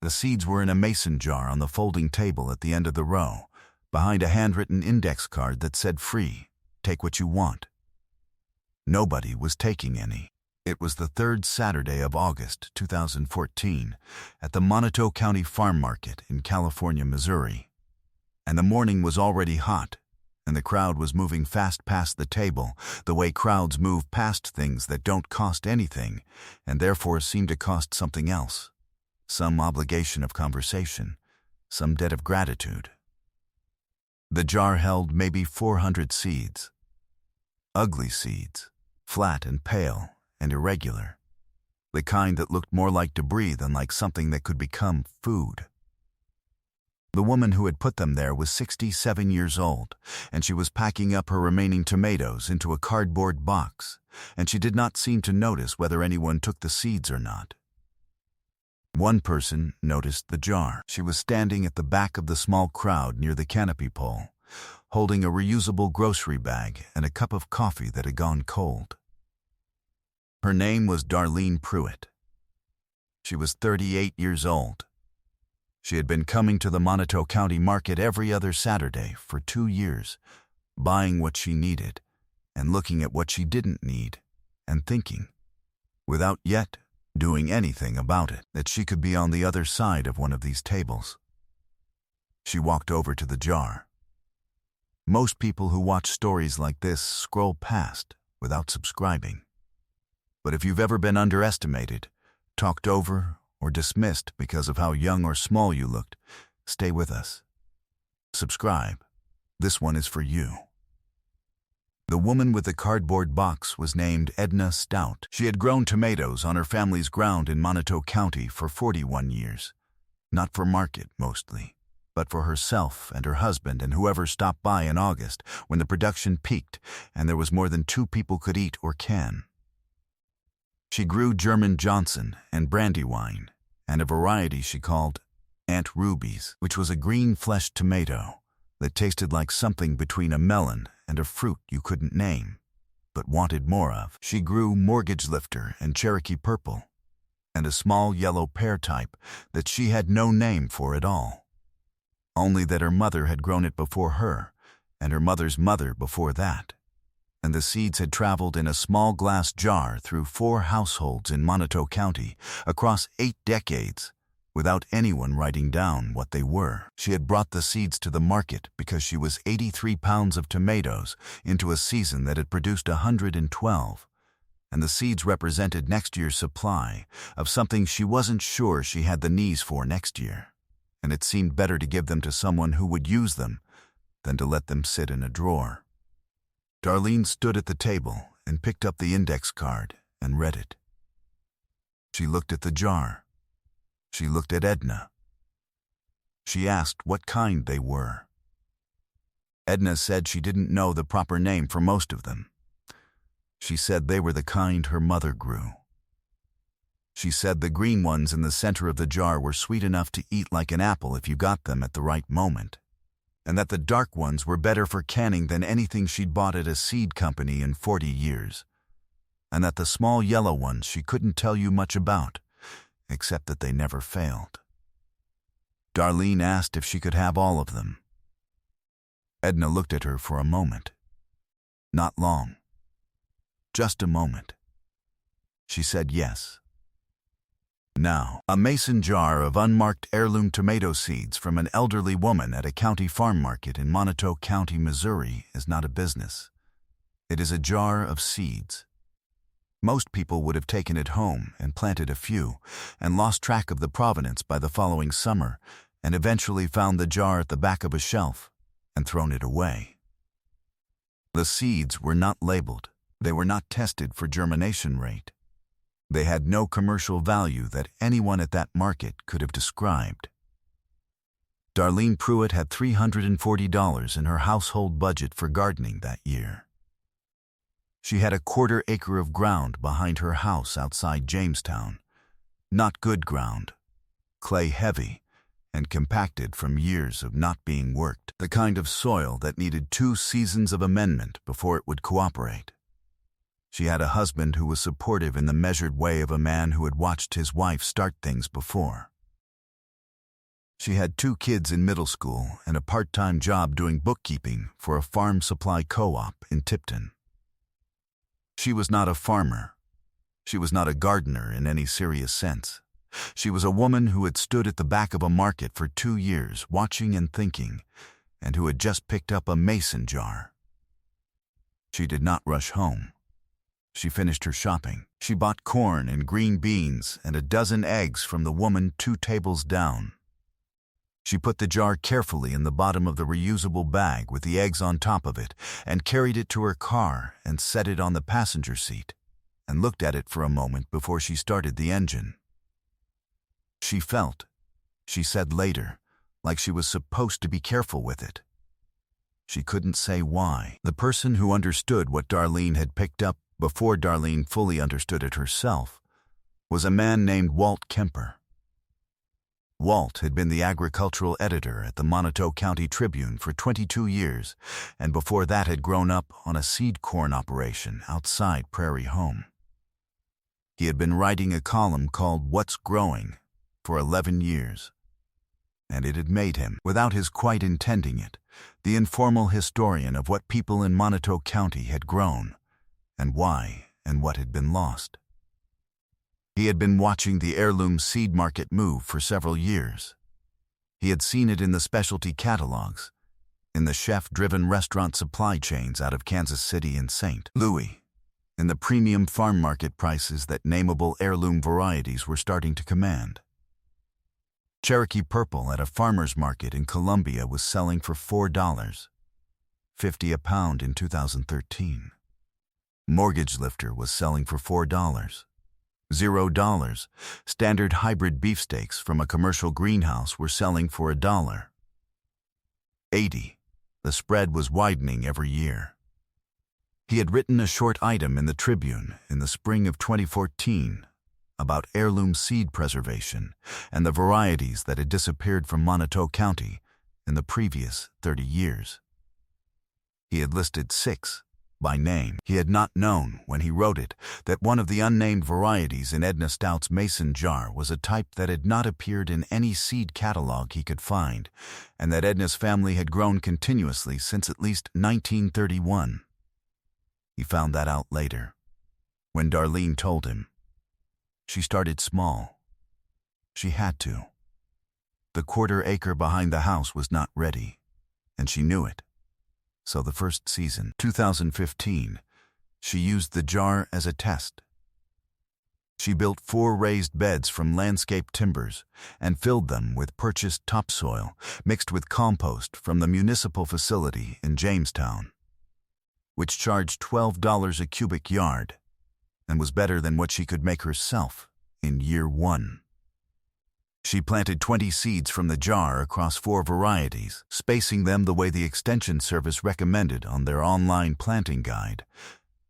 The seeds were in a mason jar on the folding table at the end of the row, behind a handwritten index card that said free, take what you want. Nobody was taking any. It was the third Saturday of August 2014 at the Montague County Farm Market in California, Missouri. And the morning was already hot, and the crowd was moving fast past the table, the way crowds move past things that don't cost anything and therefore seem to cost something else. Some obligation of conversation, some debt of gratitude. The jar held maybe 400 seeds. Ugly seeds, flat and pale and irregular. The kind that looked more like debris than like something that could become food. The woman who had put them there was 67 years old, and she was packing up her remaining tomatoes into a cardboard box, and she did not seem to notice whether anyone took the seeds or not. One person noticed the jar. She was standing at the back of the small crowd near the canopy pole, holding a reusable grocery bag and a cup of coffee that had gone cold. Her name was Darlene Pruitt. She was 38 years old. She had been coming to the Montague County Market every other Saturday for 2 years, buying what she needed and looking at what she didn't need and thinking, without yet doing anything about it, that she could be on the other side of one of these tables. She walked over to the jar. Most people who watch stories like this scroll past without subscribing. But if you've ever been underestimated, talked over, or dismissed because of how young or small you looked, stay with us. Subscribe. This one is for you. The woman with the cardboard box was named Edna Stout. She had grown tomatoes on her family's ground in Montague County for 41 years. Not for market, mostly, but for herself and her husband and whoever stopped by in August when the production peaked and there was more than 2 people could eat or can. She grew German Johnson and Brandywine, and a variety she called Aunt Ruby's, which was a green-fleshed tomato that tasted like something between a melon and a fruit you couldn't name, but wanted more of. She grew Mortgage Lifter and Cherokee Purple, and a small yellow pear type that she had no name for at all, only that her mother had grown it before her, and her mother's mother before that. And the seeds had traveled in a small glass jar through 4 households in Montague County across 8 decades without anyone writing down what they were. She had brought the seeds to the market because she was 83 pounds of tomatoes into a season that had produced 112, and the seeds represented next year's supply of something she wasn't sure she had the knees for next year, and it seemed better to give them to someone who would use them than to let them sit in a drawer. Darlene stood at the table and picked up the index card and read it. She looked at the jar. She looked at Edna. She asked what kind they were. Edna said she didn't know the proper name for most of them. She said they were the kind her mother grew. She said the green ones in the center of the jar were sweet enough to eat like an apple if you got them at the right moment, and that the dark ones were better for canning than anything she'd bought at a seed company in 40 years, and that the small yellow ones she couldn't tell you much about, except that they never failed. Darlene asked if she could have all of them. Edna looked at her for a moment. Not long. Just a moment. She said yes. Now, a mason jar of unmarked heirloom tomato seeds from an elderly woman at a county farm market in Montague County, Missouri is not a business. It is a jar of seeds. Most people would have taken it home and planted a few and lost track of the provenance by the following summer and eventually found the jar at the back of a shelf and thrown it away. The seeds were not labeled. They were not tested for germination rate. They had no commercial value that anyone at that market could have described. Darlene Pruitt had $340 in her household budget for gardening that year. She had a 1/4 acre of ground behind her house outside Jamestown. Not good ground, clay heavy, and compacted from years of not being worked, the kind of soil that needed 2 seasons of amendment before it would cooperate. She had a husband who was supportive in the measured way of a man who had watched his wife start things before. She had 2 kids in middle school and a part-time job doing bookkeeping for a farm supply co-op in Tipton. She was not a farmer. She was not a gardener in any serious sense. She was a woman who had stood at the back of a market for 2 years, watching and thinking, and who had just picked up a mason jar. She did not rush home. She finished her shopping. She bought corn and green beans and a dozen eggs from the woman 2 tables down. She put the jar carefully in the bottom of the reusable bag with the eggs on top of it and carried it to her car and set it on the passenger seat and looked at it for a moment before she started the engine. She felt, she said later, like she was supposed to be careful with it. She couldn't say why. The person who understood what Darlene had picked up before Darlene fully understood it herself was a man named Walt Kemper. Walt had been the agricultural editor at the Montauk County Tribune for 22 years, and before that had grown up on a seed corn operation outside Prairie Home. He had been writing a column called What's Growing for 11 years, and it had made him, without his quite intending it, the informal historian of what people in Montauk County had grown, and why and what had been lost. He had been watching the Heirloom seed market move for several years. He had seen it in the specialty catalogs, in the chef-driven restaurant supply chains out of Kansas City and St. Louis, in the premium farm market prices that nameable heirloom varieties were starting to command. Cherokee Purple at a farmer's market in Columbia was selling for $4.50 a pound in 2013. Mortgage Lifter was selling for $4. $0. Standard hybrid beefsteaks from a commercial greenhouse were selling for $1.80. The spread was widening every year. He had written a short item in the Tribune in the spring of 2014 about heirloom seed preservation and the varieties that had disappeared from Montauk County in the previous 30 years. He had listed 6 by name. He had not known, when he wrote it, that one of the unnamed varieties in Edna Stout's mason jar was a type that had not appeared in any seed catalog he could find, and that Edna's family had grown continuously since at least 1931. He found that out later, when Darlene told him. She started small. She had to. The 1/4 acre behind the house was not ready, and she knew it. So the first season, 2015, she used the jar as a test. She built 4 raised beds from landscape timbers and filled them with purchased topsoil mixed with compost from the municipal facility in Jamestown, which charged $12 a cubic yard and was better than what she could make herself in year 1. She planted 20 seeds from the jar across 4 varieties, spacing them the way the Extension Service recommended on their online planting guide,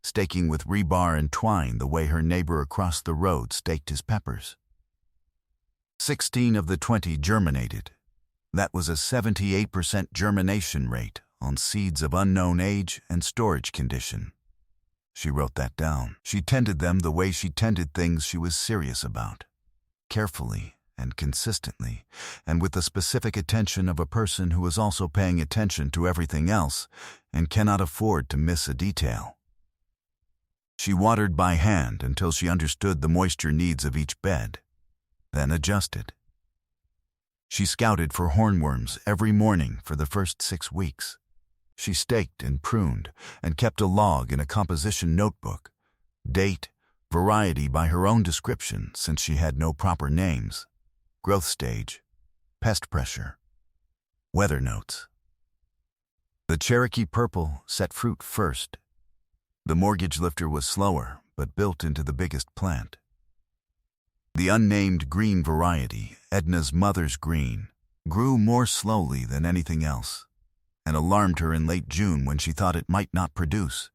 staking with rebar and twine the way her neighbor across the road staked his peppers. 16 of the 20 germinated. That was a 78% germination rate on seeds of unknown age and storage condition. She wrote that down. She tended them the way she tended things she was serious about, carefully and consistently, and with the specific attention of a person who is also paying attention to everything else and cannot afford to miss a detail. She watered by hand until she understood the moisture needs of each bed, then adjusted. She scouted for hornworms every morning for the first 6 weeks. She staked and pruned and kept a log in a composition notebook, date, variety by her own description since she had no proper names, growth stage, pest pressure, weather notes. The Cherokee Purple set fruit first. The Mortgage Lifter was slower, but built into the biggest plant. The unnamed green variety, Edna's mother's green, grew more slowly than anything else, and alarmed her in late June when she thought it might not produce,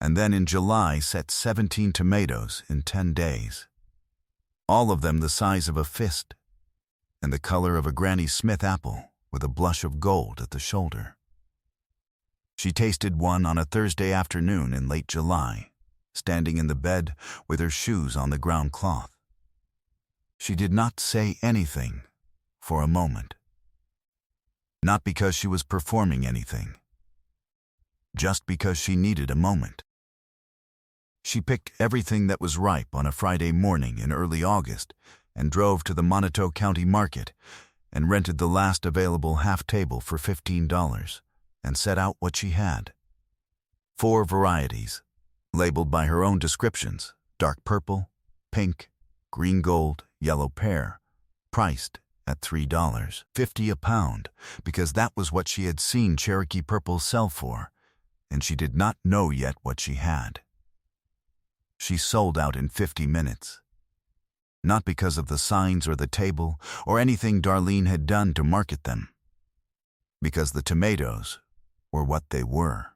and then in July set 17 tomatoes in 10 days. All of them the size of a fist, and the color of a Granny Smith apple with a blush of gold at the shoulder. She tasted one on a Thursday afternoon in late July, standing in the bed with her shoes on the ground cloth. She did not say anything for a moment. Not because she was performing anything, just because she needed a moment. She picked everything that was ripe on a Friday morning in early August and drove to the Montague County Market and rented the last available half table for $15 and set out what she had. 4 varieties, labeled by her own descriptions: dark purple, pink, green gold, yellow pear, priced at $3.50 a pound, because that was what she had seen Cherokee purple sell for, and she did not know yet what she had. She sold out in 50 minutes. Not because of the signs or the table or anything Darlene had done to market them. Because the tomatoes were what they were.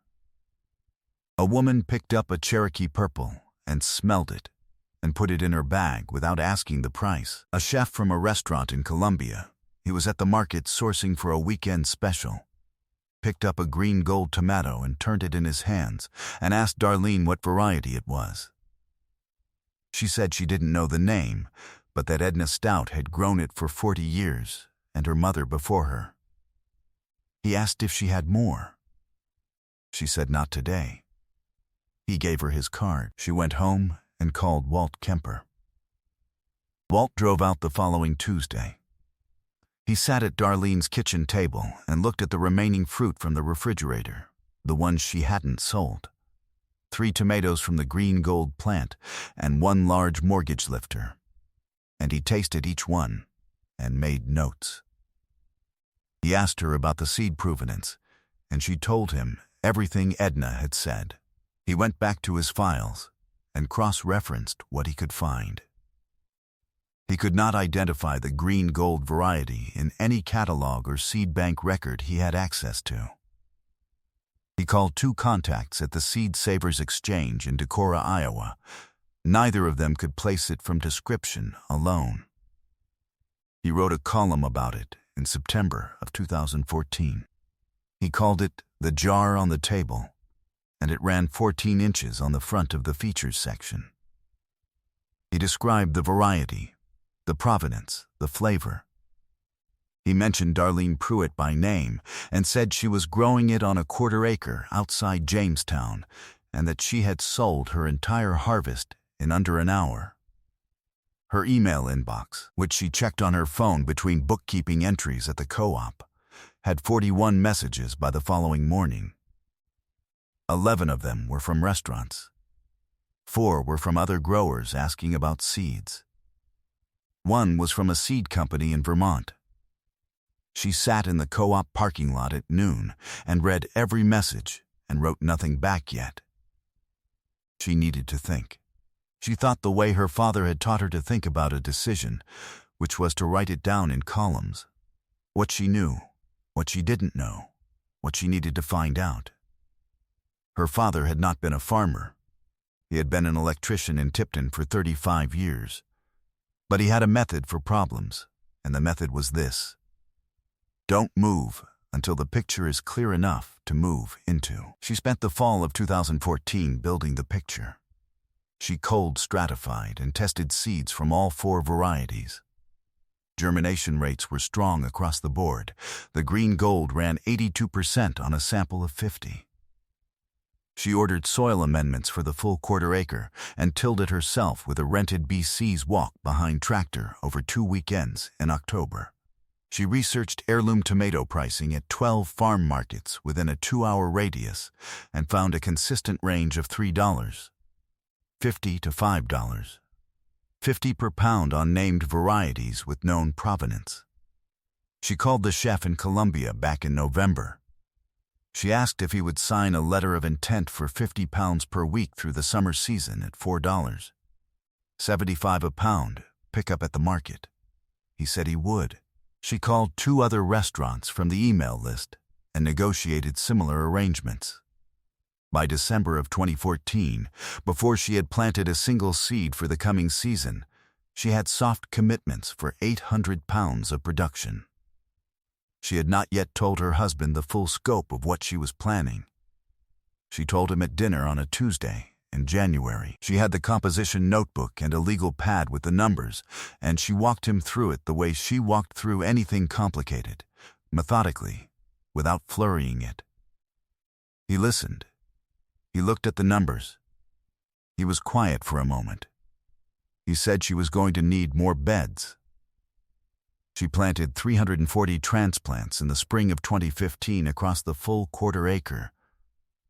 A woman picked up a Cherokee purple and smelled it and put it in her bag without asking the price. A chef from a restaurant in Columbia, he was at the market sourcing for a weekend special, picked up a green gold tomato and turned it in his hands and asked Darlene what variety it was. She said she didn't know the name, but that Edna Stout had grown it for 40 years, and her mother before her. He asked if she had more. She said not today. He gave her his card. She went home and called Walt Kemper. Walt drove out the following Tuesday. He sat at Darlene's kitchen table and looked at the remaining fruit from the refrigerator, the ones she hadn't sold. 3 tomatoes from the green gold plant and 1 large mortgage lifter. And he tasted each one and made notes. He asked her about the seed provenance, and she told him everything Edna had said. He went back to his files and cross-referenced what he could find. He could not identify the green gold variety in any catalog or seed bank record he had access to. He called 2 contacts at the Seed Savers Exchange in Decorah, Iowa. Neither of them could place it from description alone. He wrote a column about it in September of 2014. He called it "The Jar on the Table," and it ran 14 inches on the front of the features section. He described the variety, the provenance, the flavor. He mentioned Darlene Pruitt by name and said she was growing it on a 1/4 acre outside Jamestown and that she had sold her entire harvest in under an hour. Her email inbox, which she checked on her phone between bookkeeping entries at the co-op, had 41 messages by the following morning. 11 of them were from restaurants. 4 were from other growers asking about seeds. 1 was from a seed company in Vermont. She sat in the co-op parking lot at noon and read every message and wrote nothing back yet. She needed to think. She thought the way her father had taught her to think about a decision, which was to write it down in columns. What she knew, what she didn't know, what she needed to find out. Her father had not been a farmer. He had been an electrician in Tipton for 35 years. But he had a method for problems, and the method was this: don't move until the picture is clear enough to move into. She spent the fall of 2014 building the picture. She cold stratified and tested seeds from all 4 varieties. Germination rates were strong across the board. The green gold ran 82% on a sample of 50. She ordered soil amendments for the full 1/4 acre and tilled it herself with a rented BC's walk behind tractor over 2 weekends in October. She researched heirloom tomato pricing at 12 farm markets within a 2-hour radius and found a consistent range of $3, $50 to $5, $50 per pound on named varieties with known provenance. She called the chef in Columbia back in November. She asked if he would sign a letter of intent for 50 pounds per week through the summer season at $4, $75 a pound, pick up at the market. He said he would. She called 2 other restaurants from the email list and negotiated similar arrangements. By December of 2014, before she had planted a single seed for the coming season, she had soft commitments for 800 pounds of production. She had not yet told her husband the full scope of what she was planning. She told him at dinner on a Tuesday in January. She had the composition notebook and a legal pad with the numbers, and she walked him through it the way she walked through anything complicated, methodically without flurrying it. He listened. He looked at the numbers. He was quiet for a moment. He said she was going to need more beds. She planted 340 transplants in the spring of 2015 across the full quarter-acre.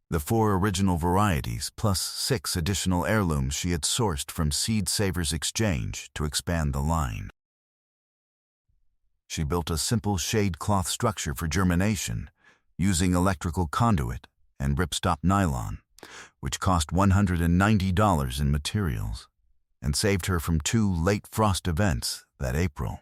The 4 original varieties plus 6 additional heirlooms she had sourced from Seed Savers Exchange to expand the line. She built a simple shade cloth structure for germination using electrical conduit and ripstop nylon, which cost $190 in materials and saved her from 2 late frost events that April.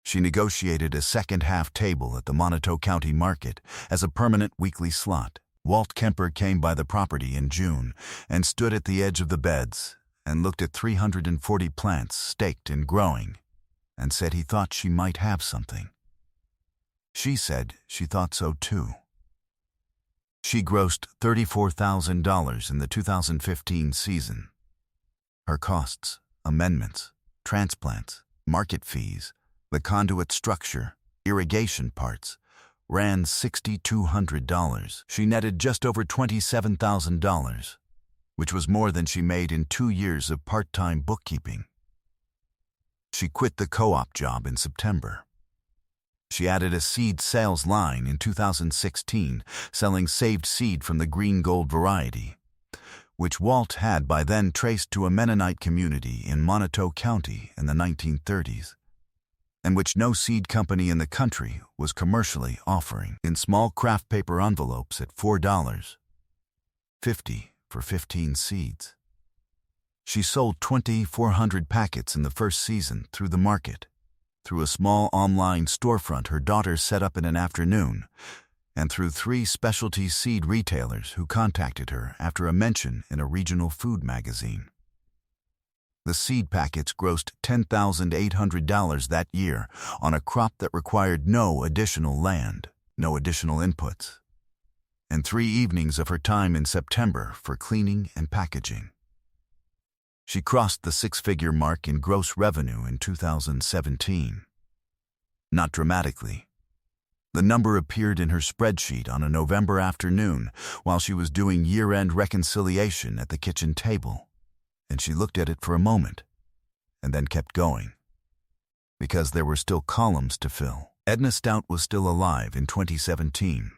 She negotiated a second-half table at the Montague County Market as a permanent weekly slot. Walt Kemper came by the property in June and stood at the edge of the beds and looked at 340 plants staked and growing and said he thought she might have something. She said she thought so too. She grossed $34,000 in the 2015 season. Her costs, amendments, transplants, market fees, the conduit structure, irrigation parts, ran $6,200. She netted just over $27,000, which was more than she made in 2 years of part-time bookkeeping. She quit the co-op job in September. She added a seed sales line in 2016, selling saved seed from the green gold variety, which Walt had by then traced to a Mennonite community in Montague County in the 1930s. And which no seed company in the country was commercially offering, in small craft paper envelopes at $4.50 for 15 seeds. She sold 2,400 packets in the first season through the market, through a small online storefront her daughter set up in an afternoon, and through 3 specialty seed retailers who contacted her after a mention in a regional food magazine. The seed packets grossed $10,800 that year on a crop that required no additional land, no additional inputs, and 3 evenings of her time in September for cleaning and packaging. She crossed the 6-figure mark in gross revenue in 2017. Not dramatically. The number appeared in her spreadsheet on a November afternoon while she was doing year-end reconciliation at the kitchen table. And she looked at it for a moment, and then kept going, because there were still columns to fill. Edna Stout was still alive in 2017.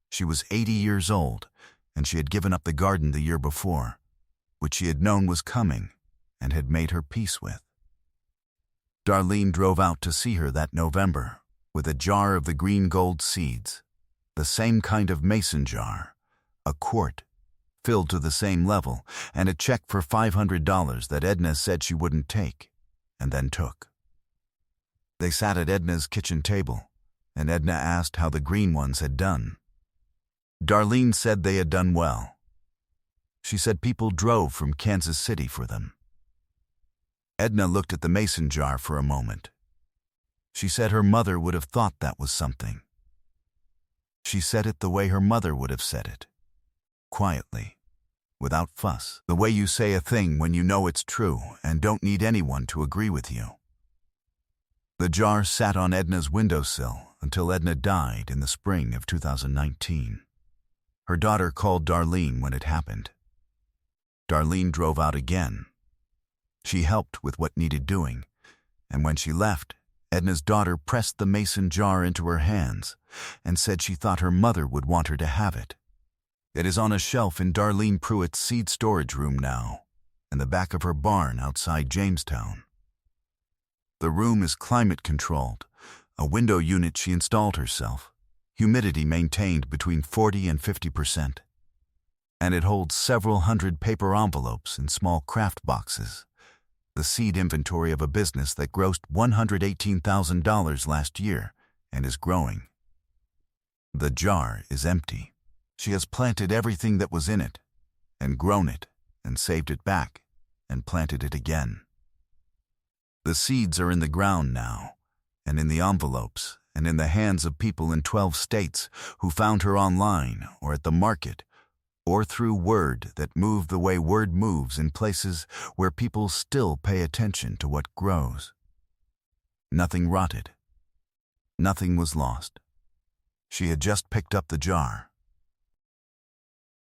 She was 80 years old, and she had given up the garden the year before, which she had known was coming and had made her peace with. Darlene drove out to see her that November with a jar of the green gold seeds, the same kind of mason jar, a quart, filled to the same level, and a check for $500 that Edna said she wouldn't take, and then took. They sat at Edna's kitchen table, and Edna asked how the green ones had done. Darlene said they had done well. She said people drove from Kansas City for them. Edna looked at the mason jar for a moment. She said her mother would have thought that was something. She said it the way her mother would have said it. Quietly, without fuss, the way you say a thing when you know it's true and don't need anyone to agree with you. The jar sat on Edna's windowsill until Edna died in the spring of 2019. Her daughter called Darlene when it happened. Darlene drove out again. She helped with what needed doing, and when she left, Edna's daughter pressed the mason jar into her hands and said she thought her mother would want her to have it. It is on a shelf in Darlene Pruitt's seed storage room now, in the back of her barn outside Jamestown. The room is climate-controlled, a window unit she installed herself, humidity maintained between 40 and 50%. And it holds several hundred paper envelopes in small craft boxes, the seed inventory of a business that grossed $118,000 last year and is growing. The jar is empty. She has planted everything that was in it, and grown it, and saved it back, and planted it again. The seeds are in the ground now, and in the envelopes, and in the hands of people in 12 states who found her online or at the market, or through word that moved the way word moves in places where people still pay attention to what grows. Nothing rotted. Nothing was lost. She had just picked up the jar.